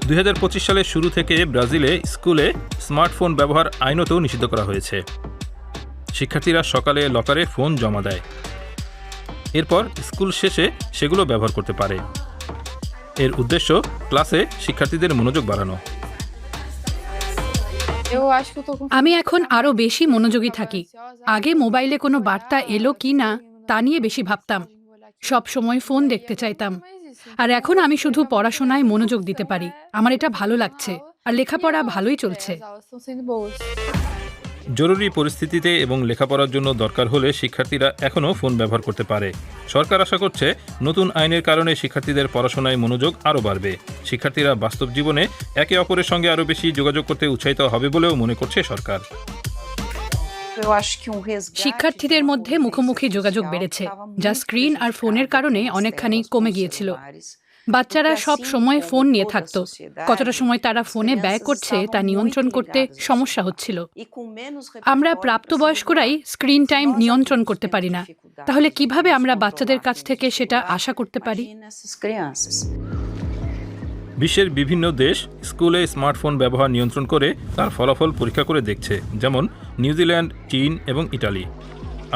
2025 সালের শুরু থেকে ব্রাজিলে স্কুলে স্মার্টফোন ব্যবহার আইনত নিষিদ্ধ করা হয়েছে। শিক্ষার্থীরা সকালে লকারে ফোন জমা দেয়, এরপর স্কুল শেষে সেগুলো ব্যবহার করতে পারে। এর উদ্দেশ্য ক্লাসে শিক্ষার্থীদের মনোযোগ বাড়ানো। আমি এখন আরো বেশি মনোযোগী থাকি। আগে মোবাইলে কোনো বার্তা এলো কি না তা নিয়ে বেশি ভাবতাম, সব সময় ফোন দেখতে চাইতাম। আর এখন আমি শুধু পড়াশোনায় মনোযোগ দিতে পারি। আমার এটা ভালো লাগছে, আর লেখাপড়া ভালোই চলছে। জরুরি পরিস্থিতিতে এবং লেখাপড়ার জন্য দরকার হলে শিক্ষার্থীরা এখনও ফোন ব্যবহার করতে পারে। সরকার আশা করছে নতুন আইনের কারণে শিক্ষার্থীদের পড়াশোনায় মনোযোগ আরও বাড়বে। শিক্ষার্থীরা বাস্তব জীবনে একে অপরের সঙ্গে আরও বেশি যোগাযোগ করতে উৎসাহিত হবে বলেও মনে করছে সরকার। শিক্ষার্থীদের মধ্যে মুখোমুখি যোগাযোগ বেড়েছে, যা স্ক্রিন আর ফোনের কারণে অনেকখানি কমে গিয়েছিল। বাচ্চারা সব সময় ফোন নিয়ে থাকতো। কতটা সময় তারা ফোনে ব্যয় করছে তা নিয়ন্ত্রণ করতে সমস্যা হচ্ছিল। আমরা প্রাপ্তবয়স্করাই স্ক্রিন টাইম নিয়ন্ত্রণ করতে পারি না, তাহলে কিভাবে আমরা বাচ্চাদের কাছ থেকে সেটা আশা করতে পারি? বিশ্বের বিভিন্ন দেশ স্কুলে স্মার্টফোন ব্যবহার নিয়ন্ত্রণ করে তার ফলাফল পরীক্ষা করে দেখছে, যেমন নিউজিল্যান্ড, চীন এবং ইটালি।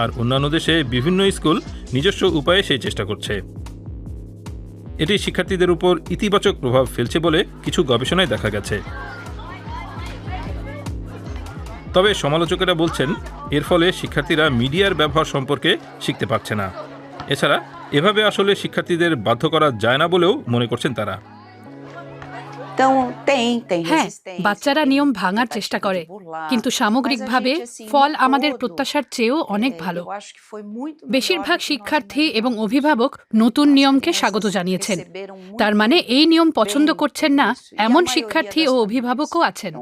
আর অন্যান্য দেশে বিভিন্ন স্কুল নিজস্ব উপায়ে সেই চেষ্টা করছে। এটি শিক্ষার্থীদের উপর ইতিবাচক প্রভাব ফেলছে বলে কিছু গবেষণায় দেখা গেছে। তবে সমালোচকেরা বলছেন এর ফলে শিক্ষার্থীরা মিডিয়ার ব্যবহার সম্পর্কে শিখতে পারছে না। এছাড়া এভাবে আসলে শিক্ষার্থীদের বাধ্য করা যায় না বলেও মনে করছেন তারা। হ্যাঁ, বাচ্চারা নিয়ম ভাঙার চেষ্টা করে, কিন্তু সামগ্রিকভাবে ফল আমাদের প্রত্যাশার চেয়েও অনেক ভালো। বেশিরভাগ শিক্ষার্থী এবং অভিভাবক নতুন নিয়মকে স্বাগত জানিয়েছেন। তার মানে এই নিয়ম পছন্দ করছেন না এমন শিক্ষার্থী ও অভিভাবকও আছেন।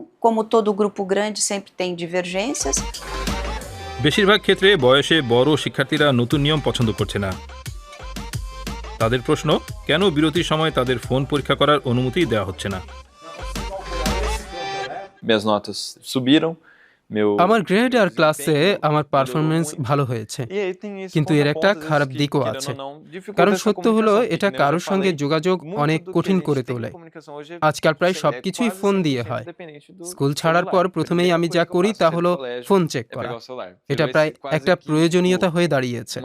বেশিরভাগ ক্ষেত্রে বয়সে বড় শিক্ষার্থীরা নতুন নিয়ম পছন্দ করছে না। তাদের প্রশ্ন, কেন বিরতির সময় তাদের ফোন পরীক্ষা করার অনুমতি দেওয়া হচ্ছে না? আমার গ্রেড আর ক্লাসে আমার পারফরমেন্স ভালো হয়েছে, কিন্তু এর একটা খারাপ দিকও আছে। কারণ সত্য হলো এটা কারোর সঙ্গে যোগাযোগ অনেক কঠিন করে তোলে। আজকাল প্রায় সবকিছুই ফোন দিয়ে হয়। স্কুল ছাড়ার পর প্রথমেই আমি যা করি তা হলো ফোন চেক করা। এটা প্রায় একটা প্রয়োজনীয়তা হয়ে দাঁড়িয়েছে।